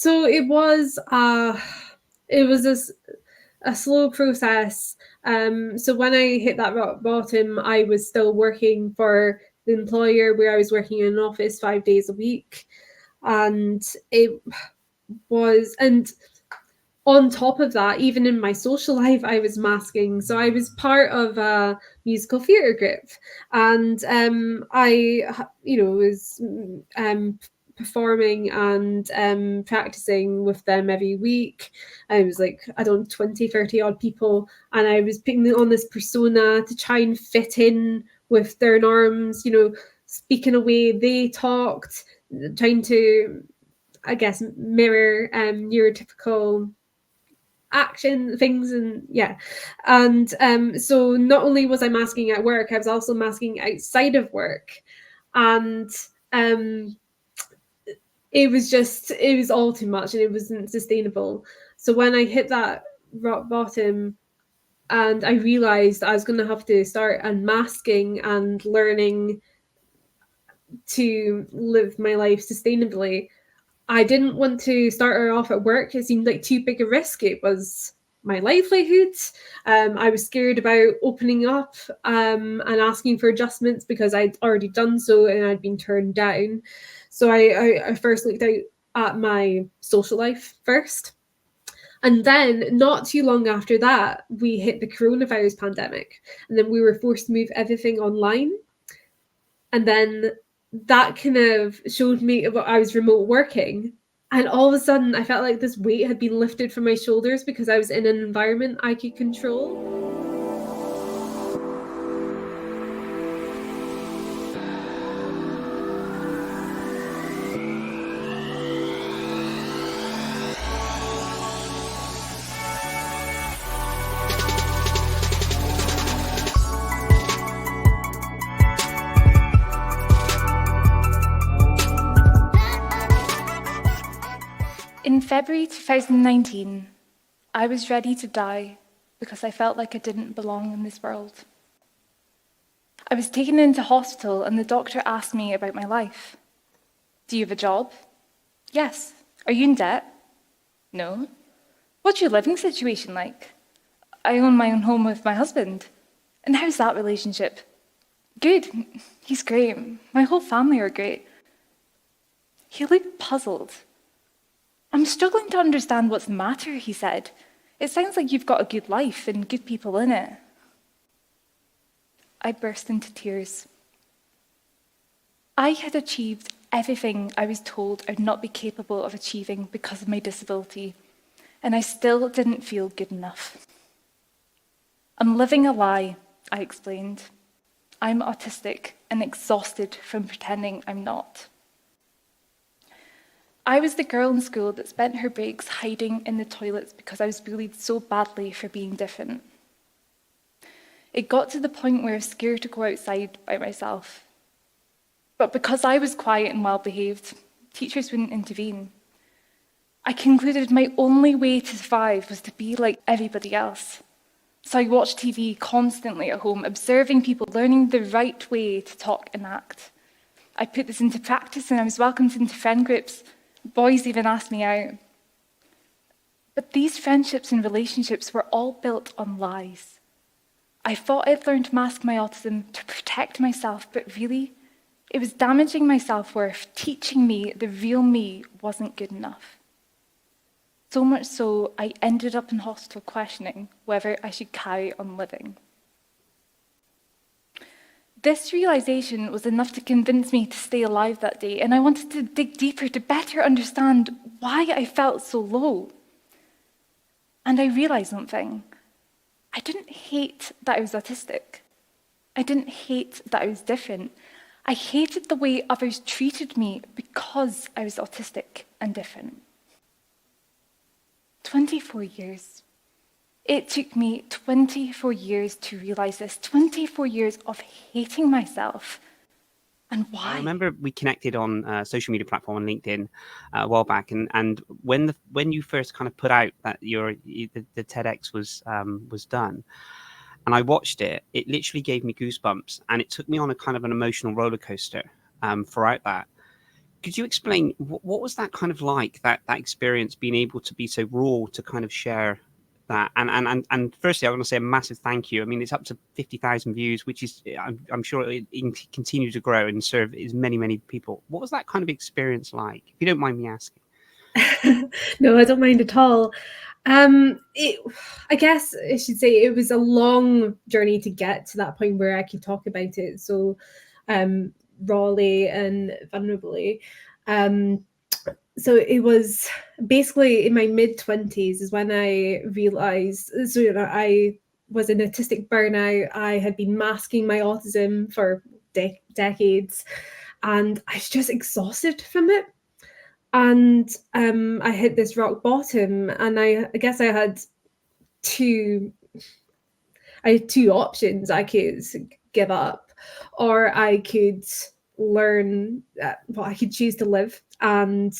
So it was a slow process. So when I hit that rock bottom, I was still working for the employer where I was working in an office 5 days a week. And on top of that, even in my social life, I was masking. So I was part of a musical theatre group, and I, was performing and practicing with them every week. I was like, 20, 30 odd people, and I was putting on this persona to try and fit in with their norms, speaking a way they talked, trying to, I guess, mirror neurotypical action things. And so not only was I masking at work, I was also masking outside of work. And it was all too much, and it wasn't sustainable. So when I hit that rock bottom and I realized I was going to have to start unmasking and learning to live my life sustainably, I didn't want to start her off at work. It seemed like too big a risk. It was my livelihood. I was scared about opening up and asking for adjustments because I'd already done so and I'd been turned down. So I first looked out at my social life first. And then not too long after that, we hit the coronavirus pandemic. And then we were forced to move everything online. And then that kind of showed me I was remote working. And all of a sudden, I felt like this weight had been lifted from my shoulders because I was in an environment I could control. In February 2019, I was ready to die because I felt like I didn't belong in this world. I was taken into hospital and the doctor asked me about my life. Do you have a job? Yes. Are you in debt? No. What's your living situation like? I own my own home with my husband. And how's that relationship? Good. He's great. My whole family are great. He looked puzzled. I'm struggling to understand what's the matter, he said. It sounds like you've got a good life and good people in it. I burst into tears. I had achieved everything I was told I'd not be capable of achieving because of my disability, and I still didn't feel good enough. I'm living a lie, I explained. I'm autistic and exhausted from pretending I'm not. I was the girl in school that spent her breaks hiding in the toilets because I was bullied so badly for being different. It got to the point where I was scared to go outside by myself. But because I was quiet and well-behaved, teachers wouldn't intervene. I concluded my only way to survive was to be like everybody else. So I watched TV constantly at home, observing people, learning the right way to talk and act. I put this into practice and I was welcomed into friend groups. Boys even asked me out. But these friendships and relationships were all built on lies. I thought I'd learned to mask my autism to protect myself, but really, it was damaging my self-worth, teaching me the real me wasn't good enough. So much so, I ended up in hospital questioning whether I should carry on living. This realization was enough to convince me to stay alive that day, and I wanted to dig deeper to better understand why I felt so low. And I realized something. I didn't hate that I was autistic. I didn't hate that I was different. I hated the way others treated me because I was autistic and different. 24 years. It took me 24 years to realize this, 24 years of hating myself. And why? I remember we connected on a social media platform on LinkedIn a while back, and when you first kind of put out that the TEDx was done, and I watched it, it literally gave me goosebumps, and it took me on a kind of an emotional roller coaster throughout that. could you explain what was that kind of like, that experience, being able to be so raw to kind of share that? And firstly, I want to say a massive thank you. I mean, it's up to 50,000 views, which is, I'm sure it continue to grow and serve as many people. What was that kind of experience like, if you don't mind me asking? No, I don't mind at all. I guess I should say it was a long journey to get to that point where I could talk about it so rawly and vulnerably. So it was basically in my mid-20s is when I realized, so I was in autistic burnout. I had been masking my autism for decades, and I was just exhausted from it. And I hit this rock bottom, and I guess I had two options. I could give up, or I could learn. I could choose to live. And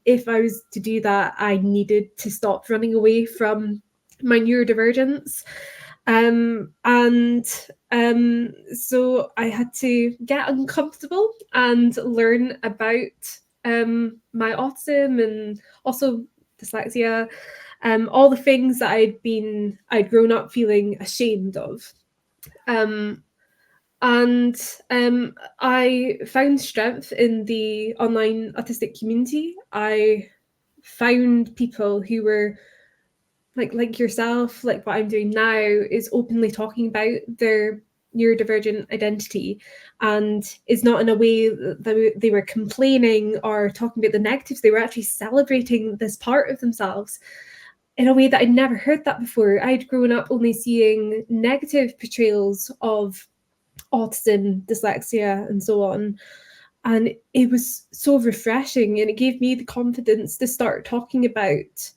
if I was to do that, I needed to stop running away from my neurodivergence. So I had to get uncomfortable and learn about my autism and also dyslexia, all the things that I'd grown up feeling ashamed of. I found strength in the online autistic community. I found people who were like yourself, like what I'm doing now, is openly talking about their neurodivergent identity, and is not in a way that they were complaining or talking about the negatives. They were actually celebrating this part of themselves in a way that I'd never heard that before. I'd grown up only seeing negative portrayals of autism, dyslexia, and so on. And it was so refreshing, and it gave me the confidence to start talking about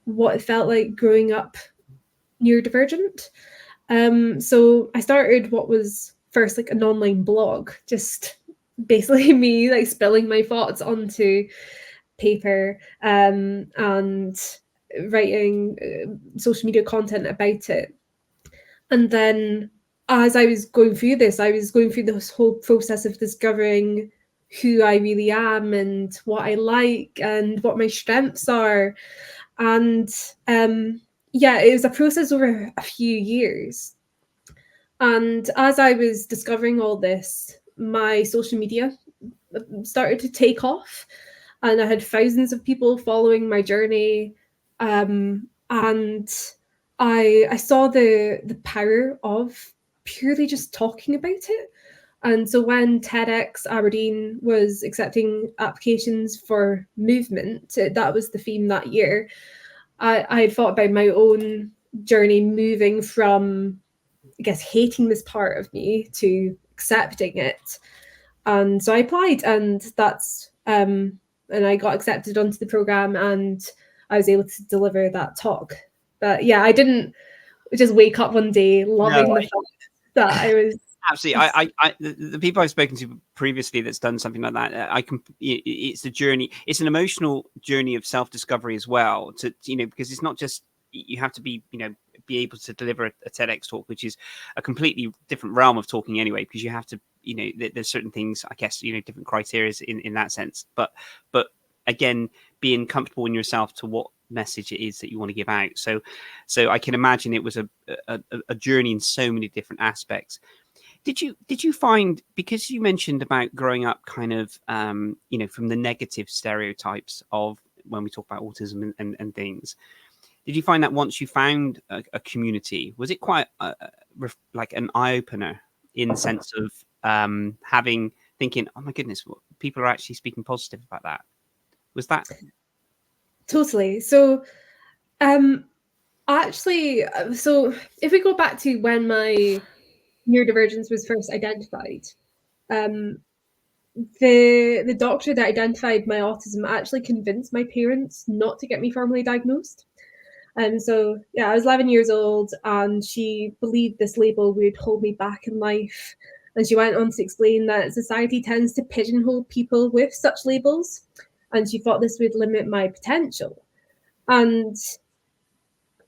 what it felt like growing up neurodivergent. So I started what was first like an online blog, just basically me like spilling my thoughts onto paper, and writing social media content about it. And then as I was going through this, I was going through this whole process of discovering who I really am and what I like and what my strengths are. And yeah, it was a process over a few years. And as I was discovering all this, my social media started to take off, and I had thousands of people following my journey. And I saw the power of purely just talking about it. And so when TEDx Aberdeen was accepting applications for movement, that was the theme that year. I had thought about my own journey moving from, I guess, hating this part of me to accepting it. And so I applied, and and I got accepted onto the program, and I was able to deliver that talk. But yeah, I didn't just wake up one day loving the fact that I was absolutely. The people I've spoken to previously that's done something like that, it's a journey. It's an emotional journey of self-discovery as well. Because it's not just, you have to be able to deliver a TEDx talk, which is a completely different realm of talking anyway, because you have to, there's certain things, I guess, different criteria in that sense. But again, being comfortable in yourself to what message it is that you want to give out. So I can imagine it was a journey in so many different aspects. Did you find, because you mentioned about growing up kind of, from the negative stereotypes of when we talk about autism and things, did you find that once you found a community, was it quite like an eye-opener in the sense of thinking, oh my goodness, people are actually speaking positive about that? Was that? Totally. So actually, so if we go back to when my neurodivergence was first identified, the doctor that identified my autism actually convinced my parents not to get me formally diagnosed. So yeah, I was 11 years old, and she believed this label would hold me back in life. And she went on to explain that society tends to pigeonhole people with such labels, and she thought this would limit my potential. And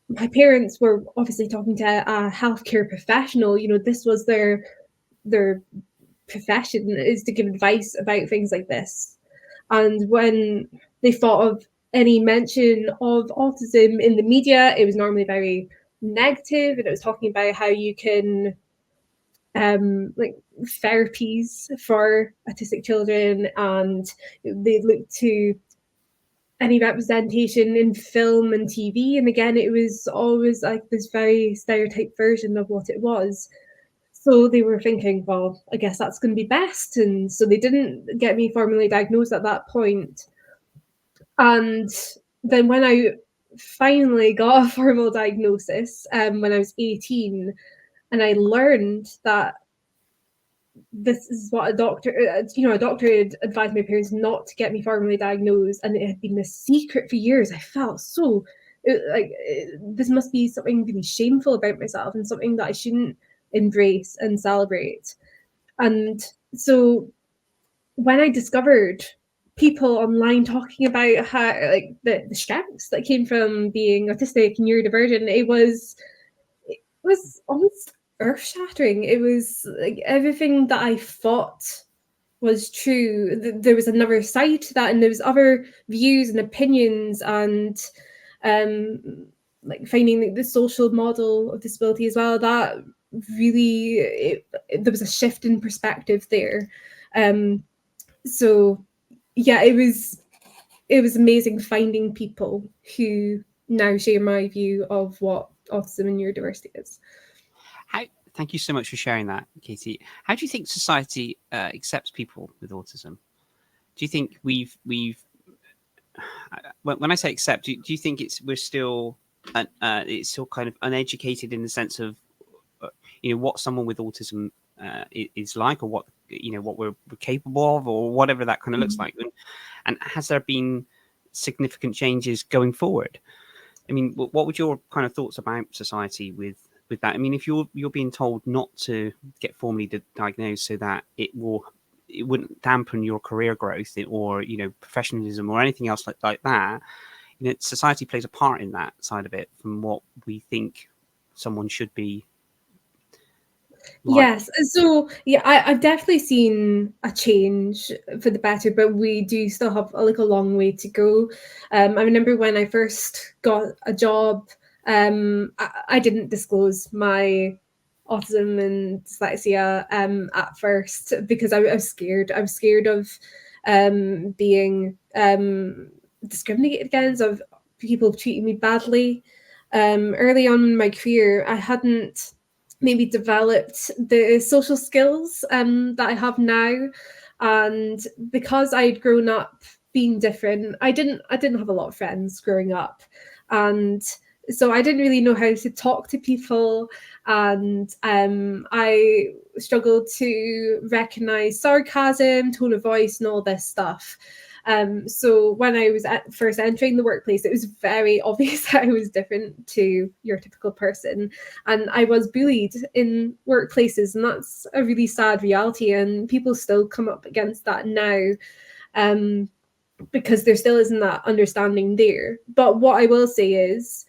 my parents were obviously talking to a healthcare professional. This was their profession, is to give advice about things like this. And when they thought of any mention of autism in the media, it was normally very negative, and it was talking about how you can like therapies for autistic children, and they look to any representation in film and TV. And again, it was always like this very stereotyped version of what it was. So they were thinking, well, I guess that's going to be best. And so they didn't get me formally diagnosed at that point. And then when I finally got a formal diagnosis, when I was 18, and I learned that this is what a doctor had advised my parents not to get me formally diagnosed, and it had been a secret for years. I felt so this must be something really shameful about myself, and something that I shouldn't embrace and celebrate. And so when I discovered people online talking about how like the strengths that came from being autistic and neurodivergent, it was almost earth-shattering. It was like everything that I thought was true. There was another side to that, and there was other views and opinions, and like finding the social model of disability as well. That really, there was a shift in perspective there. So yeah, it was amazing finding people who now share my view of what autism and neurodiversity is. Thank you so much for sharing that, Katie. How do you think society accepts people with autism? Do you think we've when I say accept, do you think it's still kind of uneducated in the sense of what someone with autism is like, or what what we're capable of, or whatever that kind of looks like? And has there been significant changes going forward? I mean, what would your kind of thoughts about society with that? I mean, if you're being told not to get formally diagnosed so that it wouldn't dampen your career growth or professionalism or anything else like that, society plays a part in that side of it from what we think someone should be like. Yes, so yeah, I've definitely seen a change for the better, but we do still have a long way to go. I remember when I first got a job, I didn't disclose my autism and dyslexia at first, because I was scared. I was scared of being discriminated against, of people treating me badly. Early on in my career, I hadn't maybe developed the social skills that I have now, and because I'd grown up being different, I didn't have a lot of friends growing up, and so I didn't really know how to talk to people, and I struggled to recognize sarcasm, tone of voice, and all this stuff. So when I was first entering the workplace, it was very obvious that I was different to your typical person, and I was bullied in workplaces, and that's a really sad reality, and people still come up against that now, because there still isn't that understanding there. But what I will say is,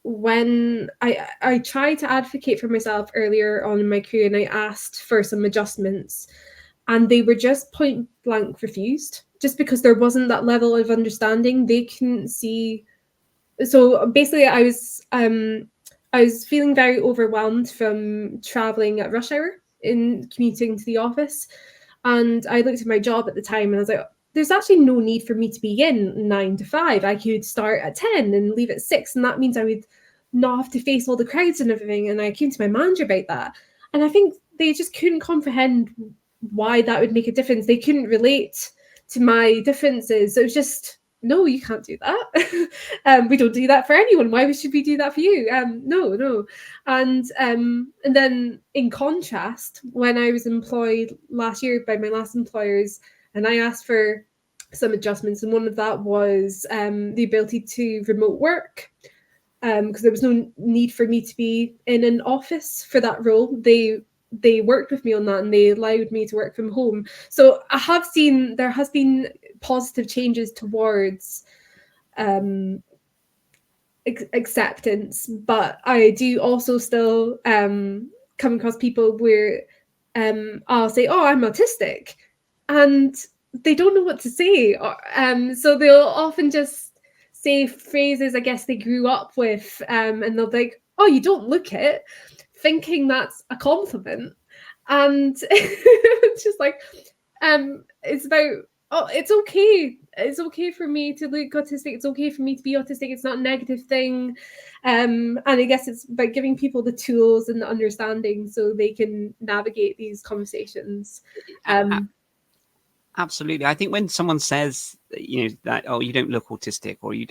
when I tried to advocate for myself earlier on in my career, and I asked for some adjustments, and they were just point blank refused, just because there wasn't that level of understanding. They couldn't see. So basically, I was feeling very overwhelmed from traveling at rush hour in commuting to the office, and I looked at my job at the time, and I was like, there's actually no need for me to be in 9 to 5. I could start at 10 and leave at 6, and that means I would not have to face all the crowds and everything. And I came to my manager about that, and I think they just couldn't comprehend why that would make a difference. They couldn't relate to my differences. So it was just, no, you can't do that. We don't do that for anyone. Why should we do that for you? No. And then in contrast, when I was employed last year by my last employers, and I asked for some adjustments, and one of that was the ability to remote work, because there was no need for me to be in an office for that role. They worked with me on that, and they allowed me to work from home. So I have seen there has been positive changes towards acceptance, but I do also still come across people where I'll say, oh, I'm autistic, and they don't know what to say. So they'll often just say phrases I guess they grew up with, and they'll be like, "Oh, you don't look it," thinking that's a compliment. And it's just like, it's about, oh, it's okay. It's okay for me to look autistic. It's okay for me to be autistic. It's not a negative thing. And I guess it's about giving people the tools and the understanding so they can navigate these conversations. Absolutely. I think when someone says, that, oh, you don't look autistic, or you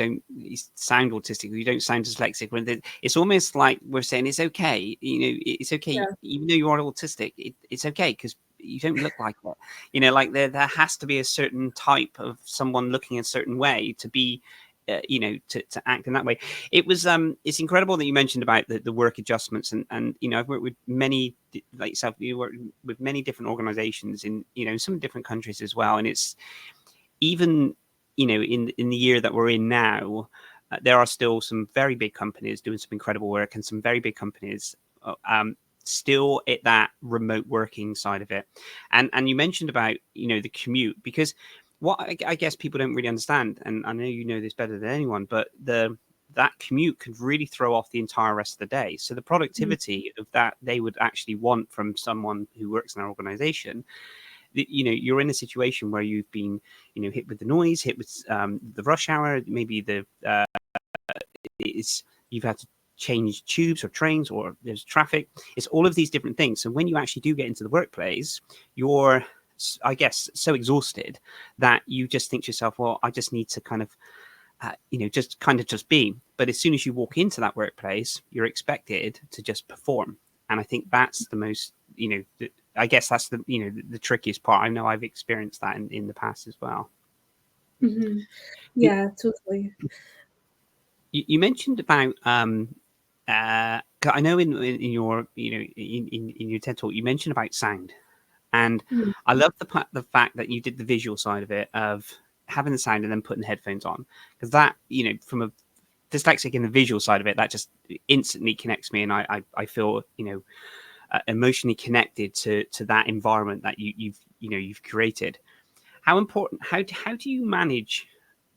sound autistic, or you don't sound dyslexic, it's almost like we're saying it's okay. It's okay. Yeah. Even though you are autistic, it's okay because you don't look like it. Like there has to be a certain type of someone looking a certain way to be, to act in that way. It was it's incredible that you mentioned about the work adjustments, and I've worked with many, like yourself, you work with many different organizations in some different countries as well, and it's even in the year that we're in now, there are still some very big companies doing some incredible work, and some very big companies still at that remote working side of it. And you mentioned about the commute, because what I guess people don't really understand, and I know you know this better than anyone, but that commute could really throw off the entire rest of the day. So the productivity of that they would actually want from someone who works in an organization, you're in a situation where you've been hit with the noise, hit with the rush hour, maybe you've had to change tubes or trains, or there's traffic. It's all of these different things. So when you actually do get into the workplace, you're, I guess, so exhausted that you just think to yourself, well, I just need to kind of just be. But as soon as you walk into that workplace, you're expected to just perform. And I think that's the most, I guess that's the trickiest part. I know I've experienced that in the past as well. Mm-hmm. Yeah, totally. You mentioned about I know in your in your TED talk you mentioned about sound, and I love the fact that you did the visual side of it, of having the sound and then putting the headphones on, because that from a dyslexic in the visual side of it, that just instantly connects me, and I feel emotionally connected to that environment that you've created. How important? How do you manage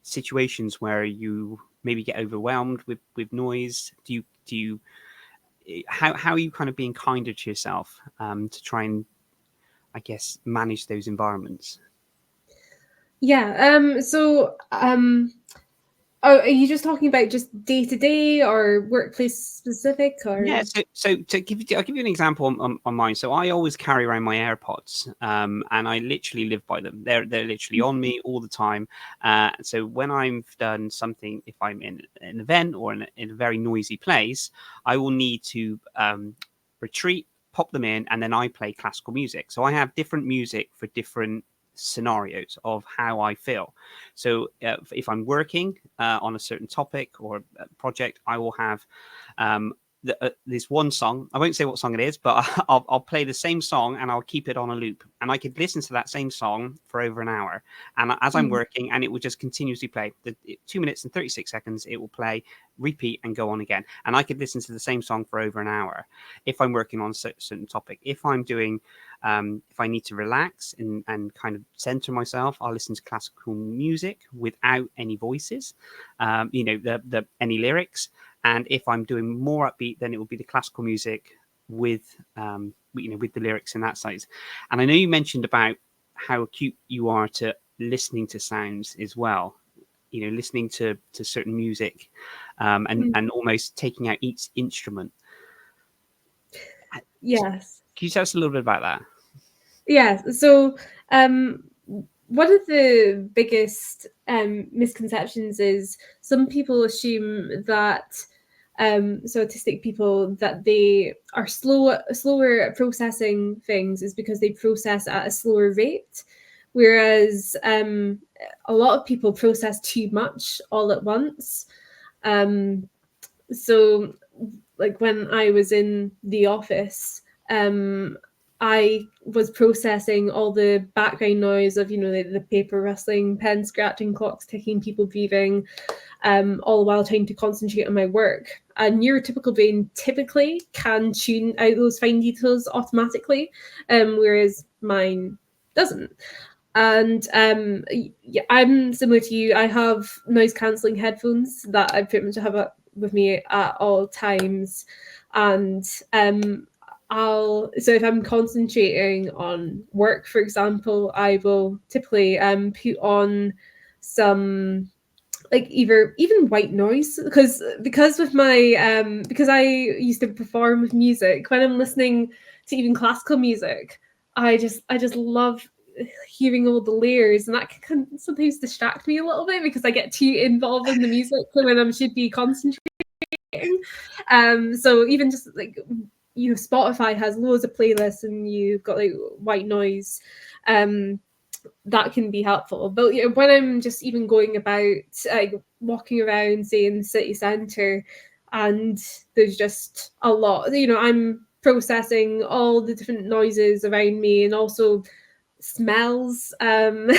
situations where you maybe get overwhelmed with noise? Do you how are you kind of being kinder to yourself to try and, I guess, manage those environments? Yeah. Are you just talking about just day to day or workplace specific, or? Yeah, so I'll give you an example on mine. So I always carry around my AirPods, and I literally live by them. They're literally on me all the time. So when I've done something, if I'm in an event or in a very noisy place, I will need to retreat, pop them in, and then I play classical music. So I have different music for different scenarios of how I feel. So if I'm working on a certain topic or project, I will have this one song. I won't say what song it is, but I'll play the same song and I'll keep it on a loop, and I could listen to that same song for over an hour, and as I'm working, and it will just continuously play. 2 minutes and 36 seconds it will play, repeat, and go on again, and I could listen to the same song for over an hour if I'm working on a certain topic. If I'm doing if I need to relax and kind of center myself, I'll listen to classical music without any voices, any lyrics. And if I'm doing more upbeat, then it will be the classical music with with the lyrics in that size. And I know you mentioned about how acute you are to listening to sounds as well, listening to certain music, and almost taking out each instrument. Yes. Can you tell us a little bit about that? Yeah. So one of the biggest misconceptions is some people assume that so autistic people, that they are slower at processing things is because they process at a slower rate, whereas a lot of people process too much all at once. So like when I was in the office, I was processing all the background noise of, the paper rustling, pen scratching, clocks ticking, people breathing, all the while trying to concentrate on my work. A neurotypical brain typically can tune out those fine details automatically, whereas mine doesn't. And yeah, I'm similar to you. I have noise cancelling headphones that I pretty much have with me at all times. And so if I'm concentrating on work, for example, I will typically put on some like even white noise, because with my because I used to perform with music. When I'm listening to even classical music, I just love hearing all the layers, and that can sometimes distract me a little bit because I get too involved in the music when I should be concentrating. So even just like, you know, Spotify has loads of playlists and you've got like white noise, that can be helpful. But you know, when I'm just even going about like walking around, say in the city centre, and there's just a lot, you know, I'm processing all the different noises around me and also smells, and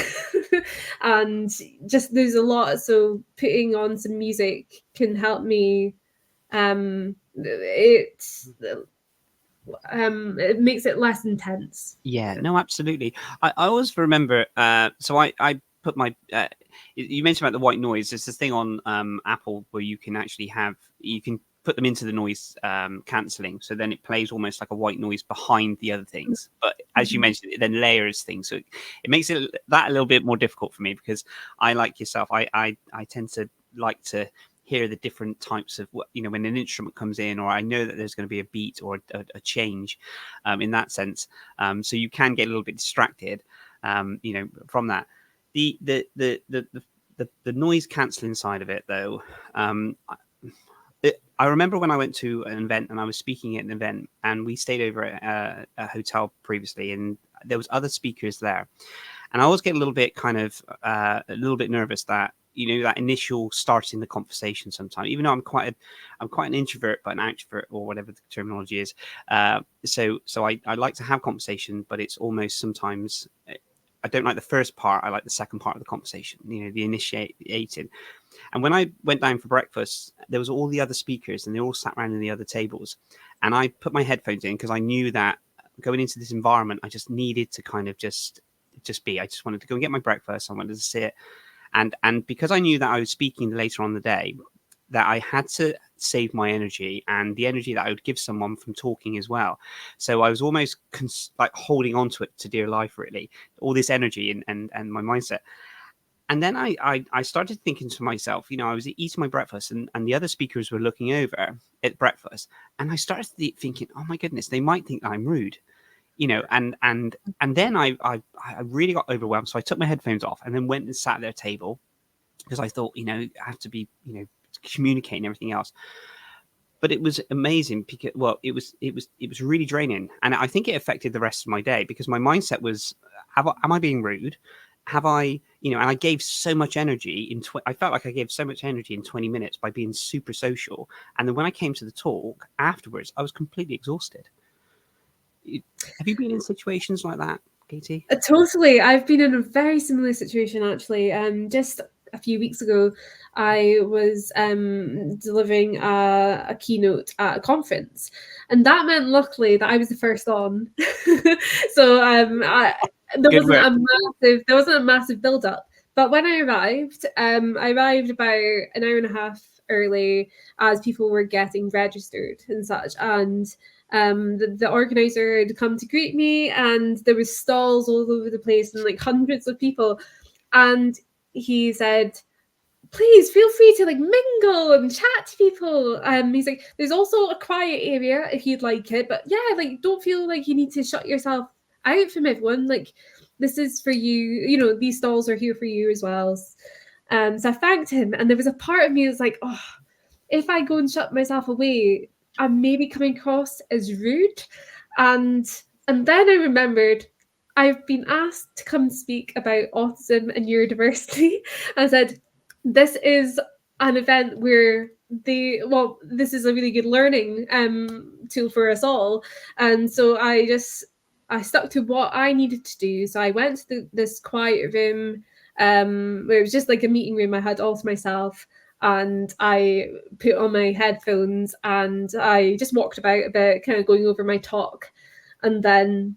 just there's a lot. So putting on some music can help me. It makes it less intense. Yeah, no, absolutely. I always remember. So I put my. You mentioned about the white noise. There's this thing on Apple where you can actually you can put them into the noise cancelling, so then it plays almost like a white noise behind the other things. But as you mentioned, it then layers things, so it makes it that a little bit more difficult for me, because I, like yourself, I tend to like to hear the different types of, you know, when an instrument comes in, or I know that there's going to be a beat or a change, in that sense. So you can get a little bit distracted, you know, from that. The noise cancelling side of it, though, I remember when I went to an event and I was speaking at an event, and we stayed over at a hotel previously, and there was other speakers there, and I always get a little bit a little bit nervous that, you know, that initial starting the conversation sometimes, even though I'm quite an introvert, but an extrovert, or whatever the terminology is. So I like to have conversation, but it's almost sometimes, I don't like the first part. I like the second part of the conversation, you know, the initiating. And when I went down for breakfast, there was all the other speakers, and they all sat around in the other tables. And I put my headphones in because I knew that going into this environment, I just needed to kind of just be. I just wanted to go and get my breakfast. I wanted to sit. And because I knew that I was speaking later on the day, that I had to save my energy and the energy that I would give someone from talking as well. So I was almost like holding on to it to dear life, really, all this energy and my mindset. And then I started thinking to myself, you know, I was eating my breakfast, and the other speakers were looking over at breakfast. And I started thinking, oh my goodness, they might think that I'm rude, you know, and then I really got overwhelmed. So I took my headphones off and then went and sat at their table, because I thought, you know, I have to be, you know, communicating everything else. But it was amazing because, well, it was really draining, and I think it affected the rest of my day, because my mindset was, am I being rude? Have I, you know, and I gave so much energy I felt like I gave so much energy in 20 minutes by being super social. And then when I came to the talk afterwards, I was completely exhausted. Have you been in situations like that, Katie? Totally. I've been in a very similar situation, actually. Just a few weeks ago, I was delivering a keynote at a conference, and that meant, luckily, that I was the first on. So there wasn't a massive build up. But when I arrived about an hour and a half early, as people were getting registered and such, and the organizer had come to greet me, and there was stalls all over the place and like hundreds of people, and he said, please feel free to like mingle and chat to people. He's like, there's also a quiet area if you'd like it, but yeah, like don't feel like you need to shut yourself out from everyone. Like, this is for you, you know, these stalls are here for you as well. So I thanked him, and there was a part of me that's like, oh, if I go and shut myself away, I'm maybe coming across as rude. And then I remembered I've been asked to come speak about autism and neurodiversity. I said, this is an event where this is a really good learning tool for us all. And so I stuck to what I needed to do. So I went to this quiet room, where it was just like a meeting room I had all to myself. And I put on my headphones and I just walked about a bit, kind of going over my talk. And then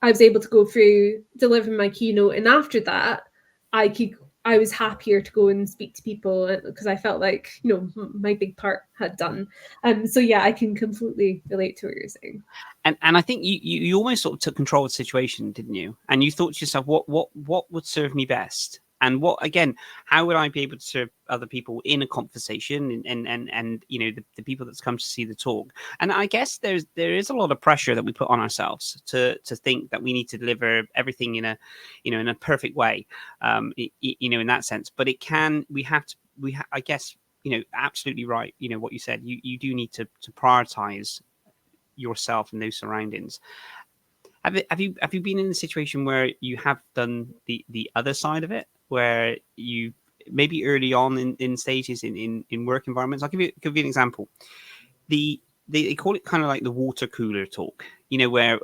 I was able to go through delivering my keynote, and after that, I was happier to go and speak to people because I felt like, you know, my big part had done. So yeah, I can completely relate to what you're saying. And I think you almost sort of took control of the situation, didn't you? And you thought to yourself, what would serve me best? And what, again, how would I be able to serve other people in a conversation and you know, the people that's come to see the talk? And I guess there is a lot of pressure that we put on ourselves to think that we need to deliver everything in a, you know, in a perfect way, you know, in that sense. But it can, I guess, you know, absolutely right. You know, what you said, you do need to prioritize yourself and those surroundings. Have you been in a situation where you have done the other side of it, where you maybe early on in stages in work environments? I'll give you an example. They call it kind of like the water cooler talk, you know, where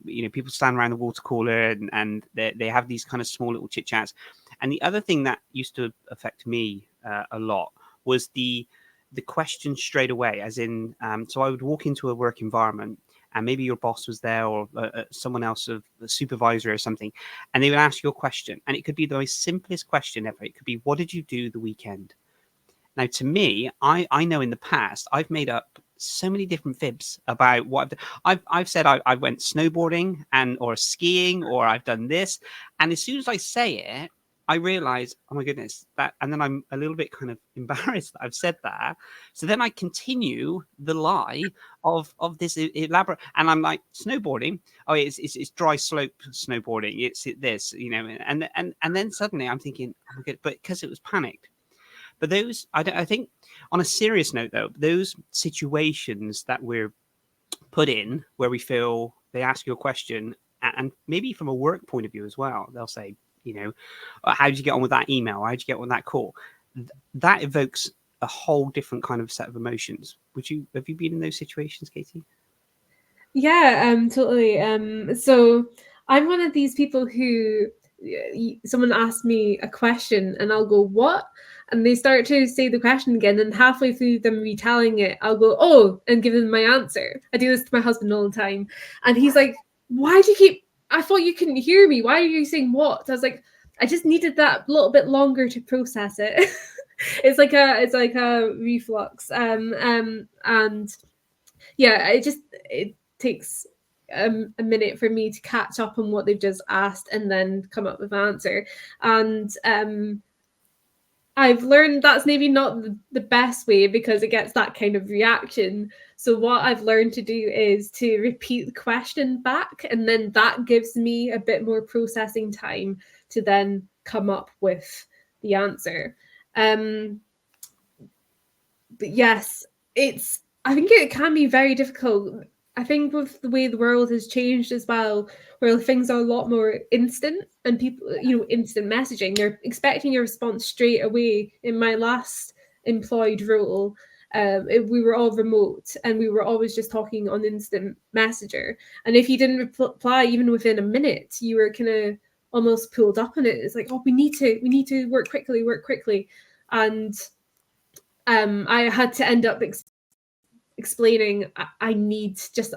you know, people stand around the water cooler and they have these kind of small little chit chats. And the other thing that used to affect me a lot was the question straight away, as in, so I would walk into a work environment and maybe your boss was there, or someone else, a supervisor or something, and they would ask you a question, and it could be the most simplest question ever. It could be, what did you do the weekend? Now, to me, I know in the past I've made up so many different fibs about what I've said. I went snowboarding or skiing, or I've done this, and as soon as I say it, I realize, oh my goodness, that, and then I'm a little bit kind of embarrassed that I've said that. So then I continue the lie of this elaborate, and I'm like, snowboarding. Oh, it's dry slope snowboarding. It's this, you know, and then suddenly I'm thinking, oh my god, but because it was panicked. But those, I think, on a serious note, though, those situations that we're put in where we feel they ask you a question, and maybe from a work point of view as well, they'll say, you know, how did you get on with that email? How did you get on with that call? That evokes a whole different kind of set of emotions. Have you been in those situations, Katie? Yeah, totally. So I'm one of these people who someone asks me a question and I'll go, what? And they start to say the question again, and halfway through them retelling it, I'll go, oh, and give them my answer. I do this to my husband all the time. And he's like, why do you keep, I thought you couldn't hear me. Why are you saying what? I was like, I just needed that little bit longer to process it. It's like a reflux. And yeah, it takes a minute for me to catch up on what they've just asked and then come up with an answer. And I've learned that's maybe not the best way because it gets that kind of reaction. So what I've learned to do is to repeat the question back, and then that gives me a bit more processing time to then come up with the answer. But yes, I think it can be very difficult. I think with the way the world has changed as well, where things are a lot more instant and people, you know, instant messaging, they're expecting a response straight away. In my last employed role, we were all remote and we were always just talking on instant messenger. And if you didn't reply even within a minute, you were kind of almost pulled up on it. It's like, oh, we need to work quickly. And I had to end up explaining I need just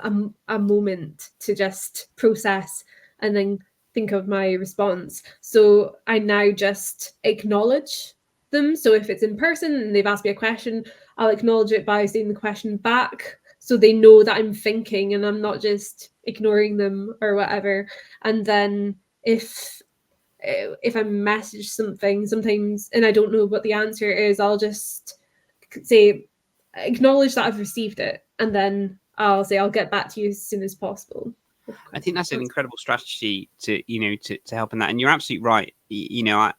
a moment to just process and then think of my response. So I now just acknowledge them. So if it's in person and they've asked me a question, I'll acknowledge it by saying the question back, so they know that I'm thinking and I'm not just ignoring them or whatever. And then if I message something sometimes and I don't know what the answer is, I'll just say, acknowledge that I've received it, and then I'll say I'll get back to you as soon as possible. I think that's an incredible strategy to help in that. And you're absolutely right. You know,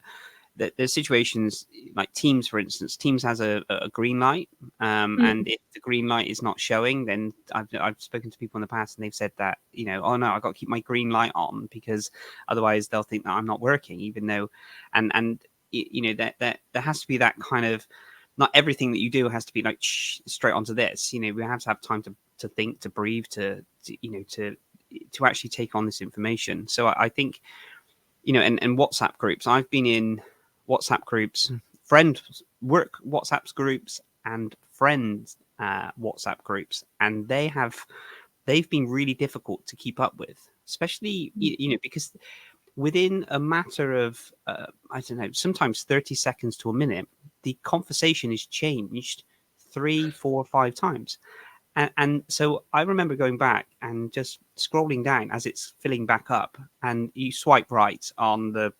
there's situations like Teams, for instance. Teams has a green light, and if the green light is not showing, then I've spoken to people in the past and they've said that, you know, oh no, I've got to keep my green light on because otherwise they'll think that I'm not working, even though, and you know, that there has to be that kind of, not everything that you do has to be like straight onto this. You know, we have to have time to think, to breathe, to actually take on this information. So I think, you know, and WhatsApp groups. I've been in WhatsApp groups, work WhatsApp groups, and friends WhatsApp groups, and they have they've been really difficult to keep up with, especially, because within a matter of, I don't know, sometimes 30 seconds to a minute, the conversation is changed 3, 4, 5 times. And so I remember going back and just scrolling down as it's filling back up, and you swipe right on the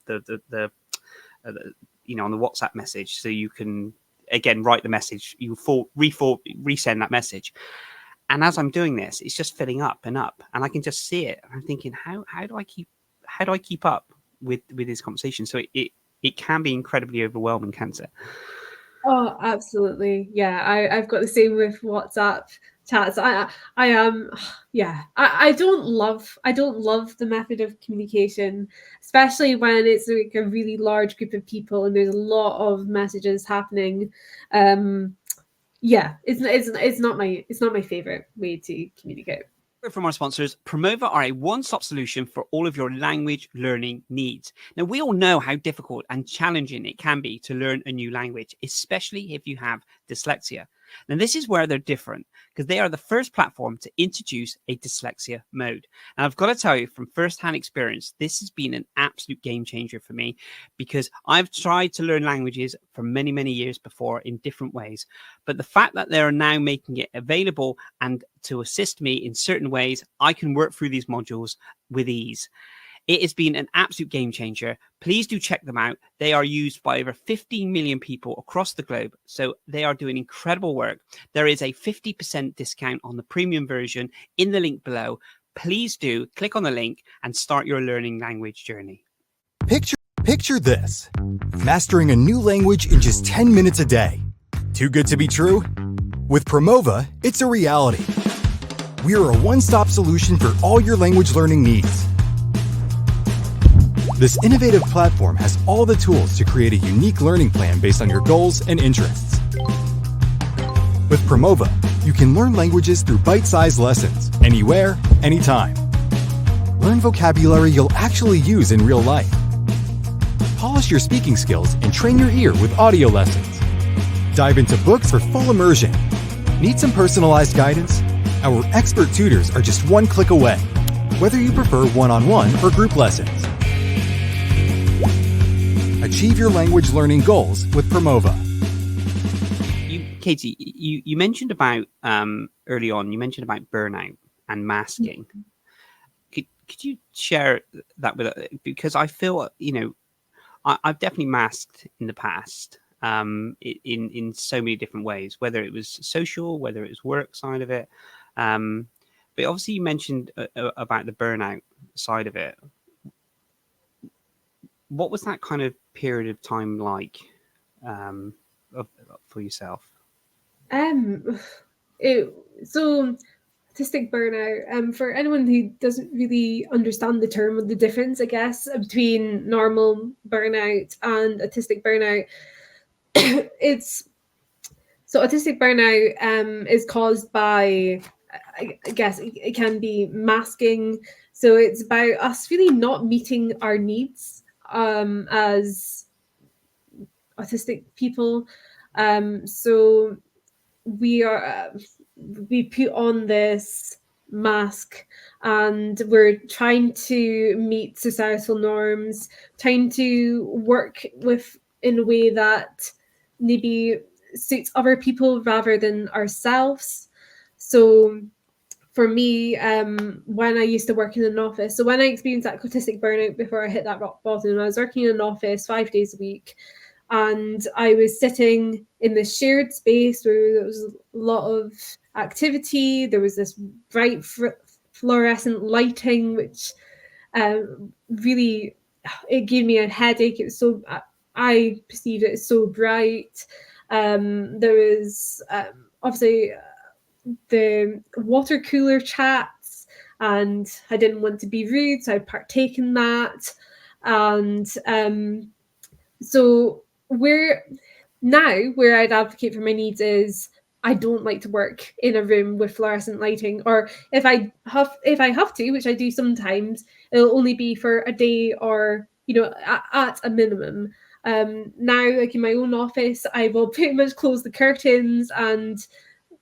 on the WhatsApp message, so you can again write the message. You resend that message, and as I'm doing this, it's just filling up, and I can just see it. I'm thinking, how do I keep up with this conversation? So it can be incredibly overwhelming, can't it? Oh, absolutely. Yeah, I've got the same with WhatsApp chats. I am, yeah. I don't love the method of communication, especially when it's like a really large group of people and there's a lot of messages happening. Yeah, it's not my favorite way to communicate. From our sponsors, Promova are a one-stop solution for all of your language learning needs. Now, we all know how difficult and challenging it can be to learn a new language, especially if you have dyslexia. Now, this is where they're different, because they are the first platform to introduce a dyslexia mode. And I've got to tell you from firsthand experience, this has been an absolute game changer for me, because I've tried to learn languages for many, many years before in different ways. But the fact that they are now making it available and to assist me in certain ways, I can work through these modules with ease. It has been an absolute game changer. Please do check them out. They are used by over 15 million people across the globe, so they are doing incredible work. There is a 50% discount on the premium version in the link below. Please do click on the link and start your learning language journey. Picture this: mastering a new language in just 10 minutes a day. Too good to be true? With Promova, it's a reality. We are a one-stop solution for all your language learning needs. This innovative platform has all the tools to create a unique learning plan based on your goals and interests. With Promova, you can learn languages through bite-sized lessons, anywhere, anytime. Learn vocabulary you'll actually use in real life. Polish your speaking skills and train your ear with audio lessons. Dive into books for full immersion. Need some personalized guidance? Our expert tutors are just one click away, whether you prefer one-on-one or group lessons. Achieve your language learning goals with Promova. Katie, you mentioned about early on, you mentioned about burnout and masking. Could you share that with us? Because I feel, I've definitely masked in the past in so many different ways, whether it was social, whether it was work side of it. But obviously you mentioned about the burnout side of it. What was that kind of period of time like for yourself? So autistic burnout, for anyone who doesn't really understand the term or the difference, I guess, between normal burnout and autistic burnout, autistic burnout is caused by, I guess it can be masking. So it's about us really not meeting our needs as autistic people. So we put on this mask and we're trying to meet societal norms, trying to work in a way that maybe suits other people rather than ourselves. So for me, when I used to work in an office, so when I experienced that autistic burnout before I hit that rock bottom, I was working in an office 5 days a week, and I was sitting in this shared space where there was a lot of activity. There was this bright fluorescent lighting, which really, it gave me a headache. It was so, I perceived it as so bright. There was obviously the water cooler chats, and I didn't want to be rude, so I partake in that. And so where I'd advocate for my needs is I don't like to work in a room with fluorescent lighting, or if I have to, which I do sometimes, it'll only be for a day or at a minimum. Now, like in my own office, I will pretty much close the curtains and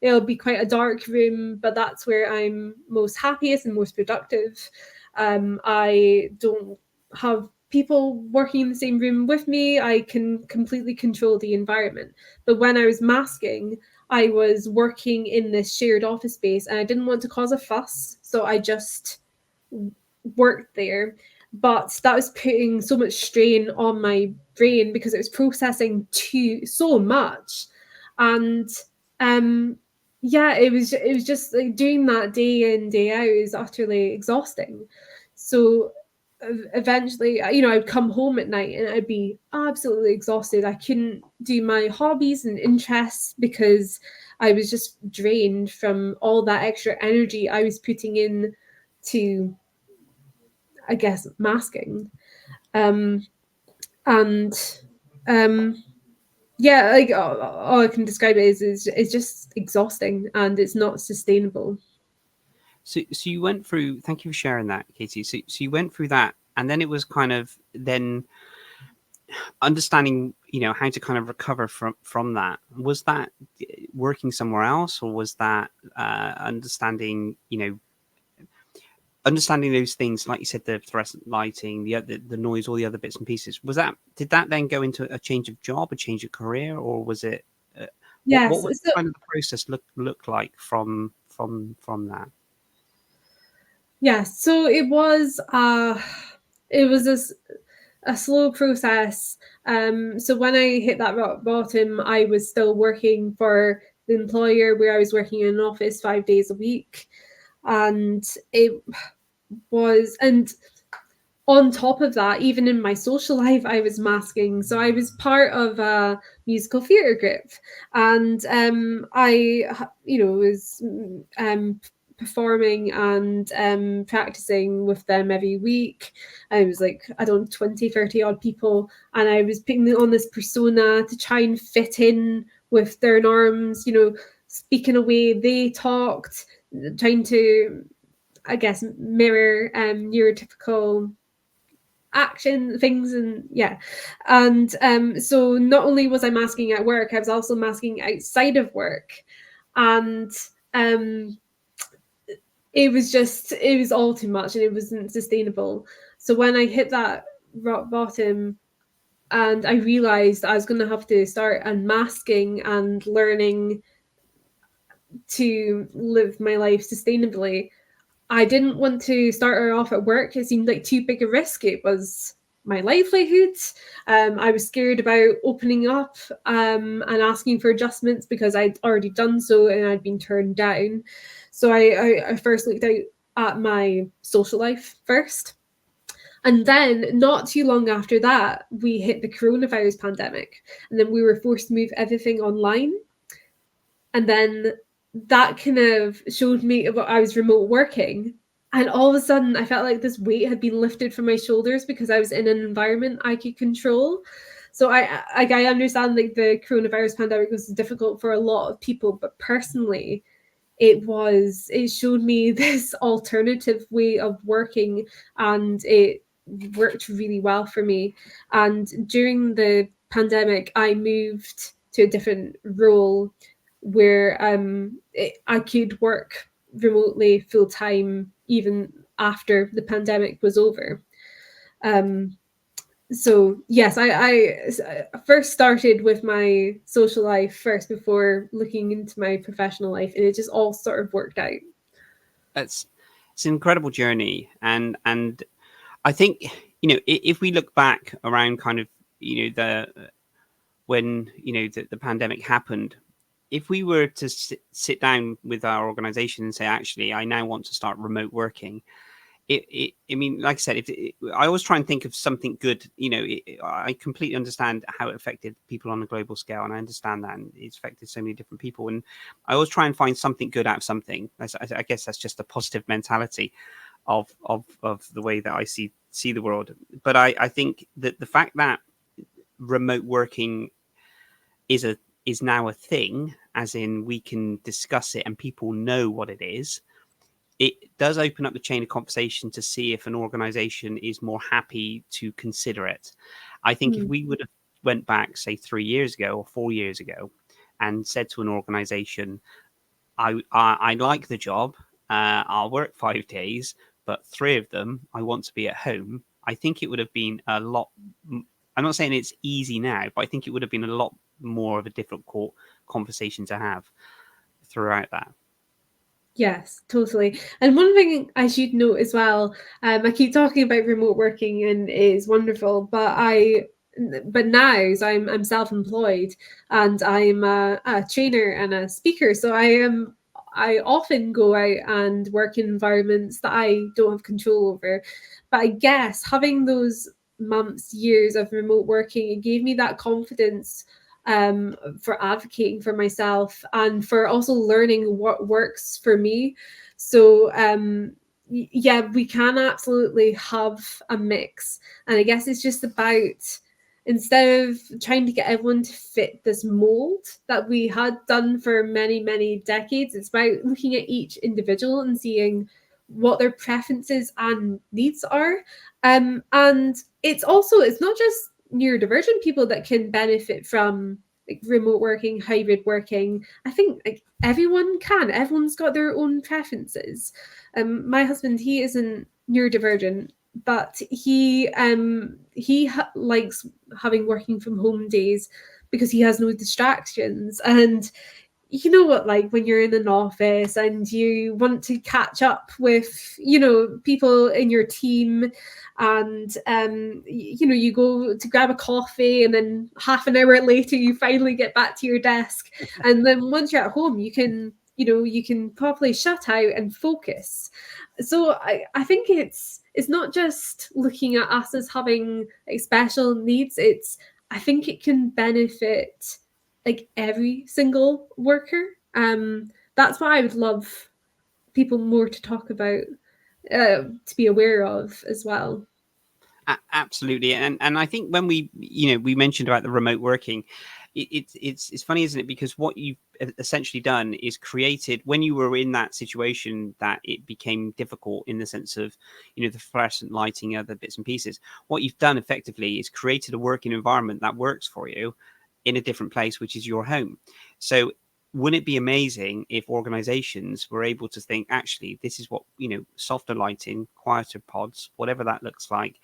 it'll be quite a dark room, but that's where I'm most happiest and most productive. I don't have people working in the same room with me. I can completely control the environment. But when I was masking, I was working in this shared office space and I didn't want to cause a fuss, so I just worked there. But that was putting so much strain on my brain because it was processing so much. And yeah, it was just like doing that day in, day out is utterly exhausting. So eventually, I'd come home at night and I'd be absolutely exhausted. I couldn't do my hobbies and interests because I was just drained from all that extra energy I was putting in to, I guess, masking. And yeah, like all I can describe it is just exhausting and it's not sustainable. So you went through, thank you for sharing that, Katie. So you went through that, and then it was kind of then understanding, how to kind of recover from that. Was that working somewhere else, or was that understanding those things, like you said, the fluorescent lighting, the noise, all the other bits and pieces? Did that then go into a change of job, a change of career, or was it? Yes. What was kind of the process look like from that? Yeah, so it was a slow process. So when I hit that rock bottom, I was still working for the employer where I was working in an office 5 days a week, and on top of that, even in my social life, I was masking. So I was part of a musical theatre group, and I, was performing and practicing with them every week. I was like, 20, 30 odd people, and I was putting on this persona to try and fit in with their norms, speaking a way they talked, trying to, I guess, mirror neurotypical action things. And so not only was I masking at work, I was also masking outside of work, and it was all too much and it wasn't sustainable. So when I hit that rock bottom and I realized I was going to have to start unmasking and learning to live my life sustainably, I didn't want to start her off at work. It seemed like too big a risk. It was my livelihood. I was scared about opening up and asking for adjustments because I'd already done so and I'd been turned down. So I first looked out at my social life first. And then not too long after that, we hit the coronavirus pandemic. And then we were forced to move everything online. And then that kind of showed me what I was remote working. And all of a sudden, I felt like this weight had been lifted from my shoulders because I was in an environment I could control. So I understand like the coronavirus pandemic was difficult for a lot of people, but personally, it showed me this alternative way of working, and it worked really well for me. And during the pandemic, I moved to a different role where I could work remotely full time even after the pandemic was over. So yes, I first started with my social life first before looking into my professional life, and it just all sort of worked out. It's an incredible journey, and I think if we look back around kind of when the pandemic happened, if we were to sit down with our organization and say, actually, I now want to start remote working, I mean, like I said, I always try and think of something good. I completely understand how it affected people on a global scale, and I understand that, and it's affected so many different people. And I always try and find something good out of something. I guess that's just a positive mentality of the way that I see the world. But I think that the fact that remote working is now a thing, as in we can discuss it and people know what it is, it does open up the chain of conversation to see if an organization is more happy to consider it. I think if we would have went back, say 3 years ago or 4 years ago and said to an organization, I like the job. I'll work 5 days, but 3 of them I want to be at home. I think it would have been a lot. I'm not saying it's easy now, but I think it would have been a lot more of a difficult conversation to have throughout that. Yes, totally. And one thing I should note as well, I keep talking about remote working and it is wonderful, but now so I'm self-employed and I'm a trainer and a speaker. So I often go out and work in environments that I don't have control over. But I guess having those months, years of remote working, it gave me that confidence for advocating for myself and for also learning what works for me. So yeah, we can absolutely have a mix. And I guess it's just about, instead of trying to get everyone to fit this mold that we had done for many, many decades, it's about looking at each individual and seeing what their preferences and needs are. And it's not just neurodivergent people that can benefit from like remote working, hybrid working. I think like everyone can. Everyone's got their own preferences. My husband, he isn't neurodivergent, but he likes having working from home days because he has no distractions. And you know what, like when you're in an office and you want to catch up with, people in your team, and you go to grab a coffee and then half an hour later you finally get back to your desk, and then once you're at home you can properly shut out and focus. So I think it's not just looking at us as having like special needs. I think it can benefit like every single worker. That's what I would love people more to talk about, to be aware of as well. Absolutely, and I think when we mentioned about the remote working, it's funny, isn't it? Because what you've essentially done is created, when you were in that situation that it became difficult in the sense of the fluorescent lighting, other bits and pieces. What you've done effectively is created a working environment that works for you in a different place, which is your home. So wouldn't it be amazing if organizations were able to think, actually, this is what, softer lighting, quieter pods, whatever that looks like,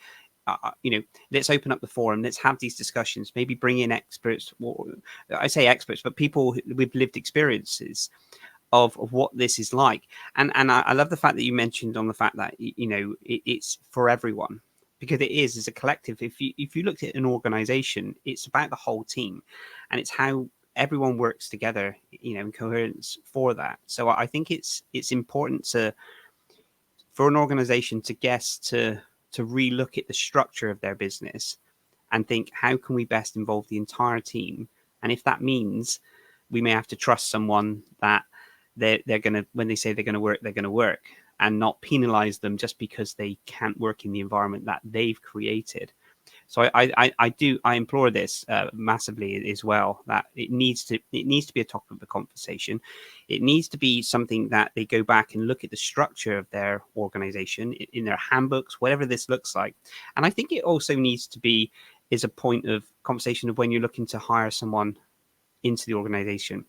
let's open up the forum, let's have these discussions, maybe bring in experts, I say experts, but people with lived experiences of what this is like. And I love the fact that you mentioned on the fact that, it's for everyone. Because it is as a collective. If you looked at an organization, it's about the whole team, and it's how everyone works together, in coherence for that. So I think it's important for an organization to relook at the structure of their business and think, how can we best involve the entire team? And if that means we may have to trust someone that they're gonna, when they say they're gonna work, and not penalize them just because they can't work in the environment that they've created. So I implore this massively as well, that it needs to be a topic of the conversation. It needs to be something that they go back and look at the structure of their organization in their handbooks, whatever this looks like. And I think it also needs to be is a point of conversation of when you're looking to hire someone into the organization.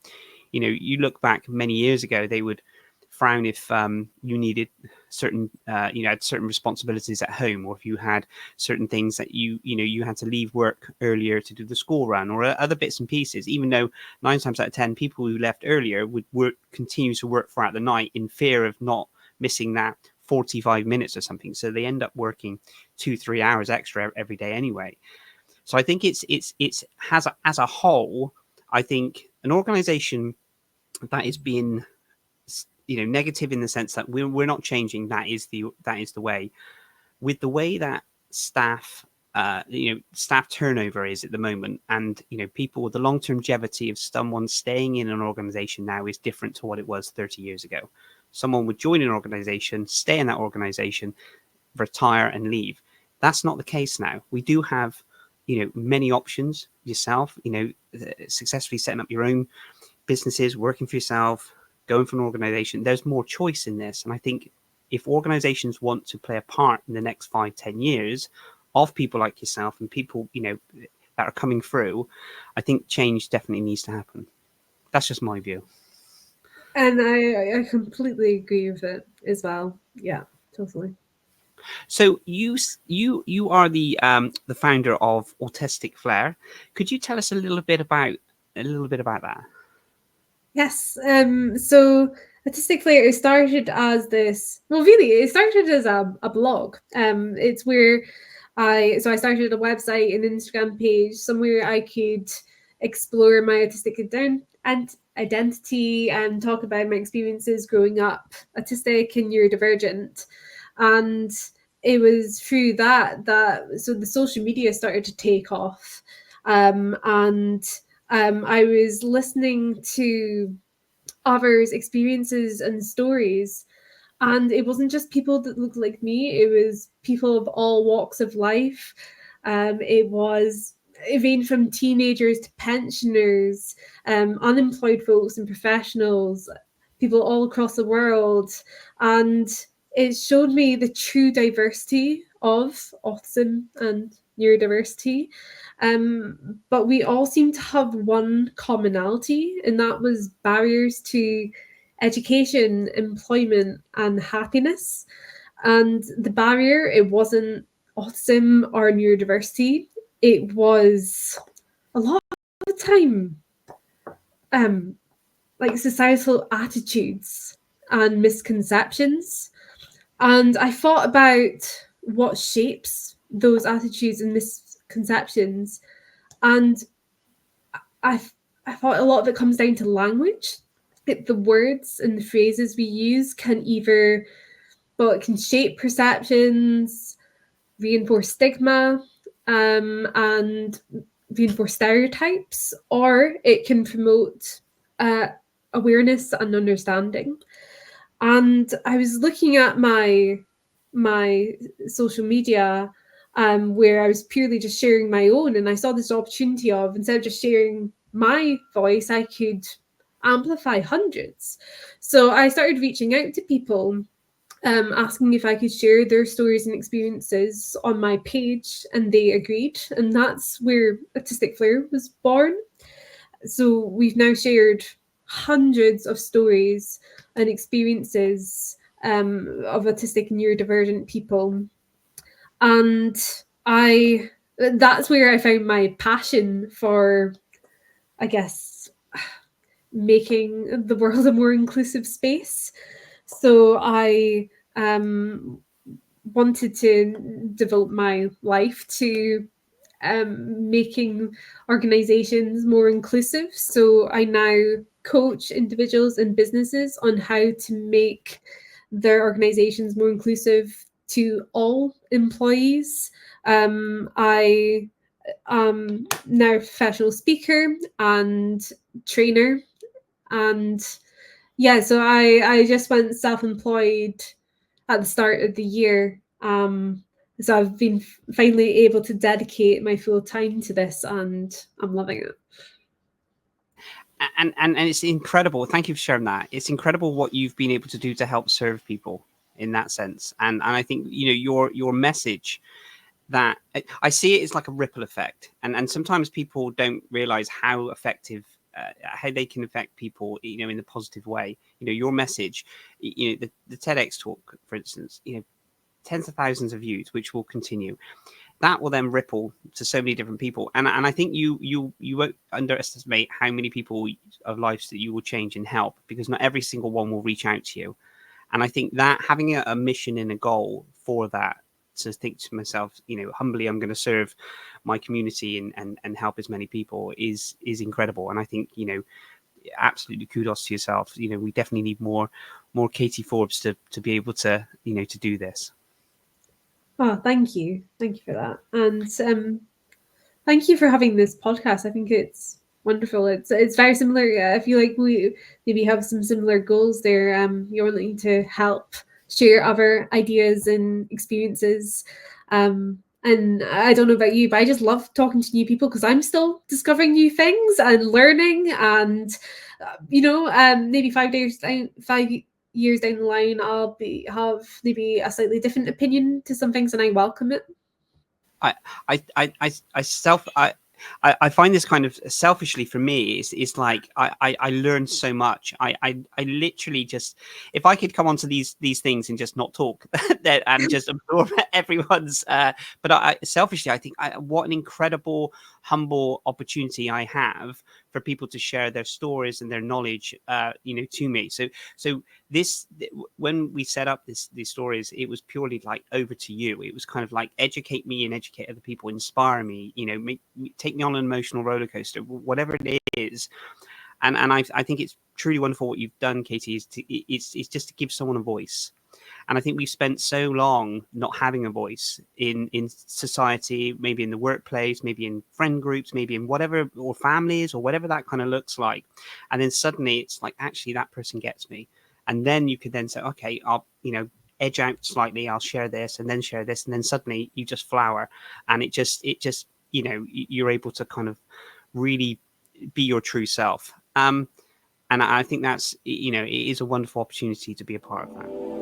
You look back many years ago, they would frown if you needed certain had certain responsibilities at home, or if you had certain things that you had to leave work earlier to do the school run or other bits and pieces, even though 9 times out of 10 people who left earlier would continue to work throughout the night in fear of not missing that 45 minutes or something, so they end up working 2-3 hours extra every day anyway. So I think it's as a whole, I think an organization that is being negative in the sense that we're not changing, that is the way, with the way that staff turnover is at the moment, and people, the long-term longevity of someone staying in an organization now is different to what it was 30 years ago. Someone would join an organization, stay in that organization, retire and leave. That's not the case now. We do have many options. Yourself, successfully setting up your own businesses, working for yourself, going for an organization, there's more choice in this. And I think if organizations want to play a part in the next 5-10 years of people like yourself and people, that are coming through, I think change definitely needs to happen. That's just my view. And I completely agree with it as well. Yeah, totally. So you are the founder of Autistic Flair. Could you tell us a little bit about that? Yes. So Autistic Flair started as this. Well, really, it started as a blog. It's where I started a website and Instagram page somewhere I could explore my autistic identity and talk about my experiences growing up autistic and neurodivergent. And it was through that so the social media started to take off. And I was listening to others' experiences and stories. And it wasn't just people that looked like me, it was people of all walks of life. It ranged from teenagers to pensioners, unemployed folks and professionals, people all across the world. And it showed me the true diversity of autism and neurodiversity. But we all seem to have one commonality, and that was barriers to education, employment, and happiness. And the barrier, it wasn't autism or neurodiversity, it was a lot of the time like societal attitudes and misconceptions. And I thought about what shapes those attitudes and misconceptions. And I thought a lot of it comes down to language. The words and the phrases we use can either, well, it can shape perceptions, reinforce stigma, and reinforce stereotypes, or it can promote awareness and understanding. And I was looking at my social media, where I was purely just sharing my own, and I saw this opportunity of, instead of just sharing my voice, I could amplify hundreds. So I started reaching out to people, asking if I could share their stories and experiences on my page, and they agreed. And that's where Autistic Flair was born. So we've now shared hundreds of stories and experiences of autistic and neurodivergent people. And that's where I found my passion for, I guess, making the world a more inclusive space. So I wanted to devote my life to making organizations more inclusive. So I now coach individuals and businesses on how to make their organizations more inclusive to all employees. I am now a professional speaker and trainer. And yeah, so I just went self-employed at the start of the year. So I've been finally able to dedicate my full time to this, and I'm loving it. And it's incredible. Thank you for sharing that. It's incredible what you've been able to do to help serve people in that sense. And I think, you know, your message, that I see it as like a ripple effect. And sometimes people don't realize how effective, how they can affect people, you know, in a positive way. You know, your message, you know, the TEDx talk, for instance, you know, tens of thousands of views, which will continue. That will then ripple to so many different people. And I think you won't underestimate how many people of lives that you will change and help, because not every single one will reach out to you. And I think that having a mission and a goal for that, to think to myself, you know, humbly, I'm going to serve my community and help as many people is incredible. And I think, you know, absolutely kudos to yourself. You know, we definitely need more Katie Forbes to be able to, you know, to do this. Oh, thank you for that. And thank you for having this podcast. I think it's wonderful. It's very similar. I feel like we maybe have some similar goals there. You're wanting to help share other ideas and experiences. And I don't know about you, but I just love talking to new people, because I'm still discovering new things and learning. And you know, maybe 5 years down the line, I'll have maybe a slightly different opinion to some things, and I welcome it. I find this kind of selfishly for me is like I learn so much. I literally just, if I could come onto these things and just not talk and just absorb everyone's but I selfishly I think what an incredible humble opportunity I have for people to share their stories and their knowledge to me. So this, when we set up these stories, it was purely like over to you. It was kind of like educate me and educate other people, inspire me, take me on an emotional roller coaster, whatever it is. And I think it's truly wonderful what you've done, Katie, it's just to give someone a voice. And I think we've spent so long not having a voice in society, maybe in the workplace, maybe in friend groups, maybe in whatever, or families, or whatever that kind of looks like. And then suddenly it's like, actually, that person gets me. And then you could then say, okay, I'll, edge out slightly, I'll share this and then share this. And then suddenly you just flower. And it just, you're able to kind of really be your true self. And I think that's, it is a wonderful opportunity to be a part of that.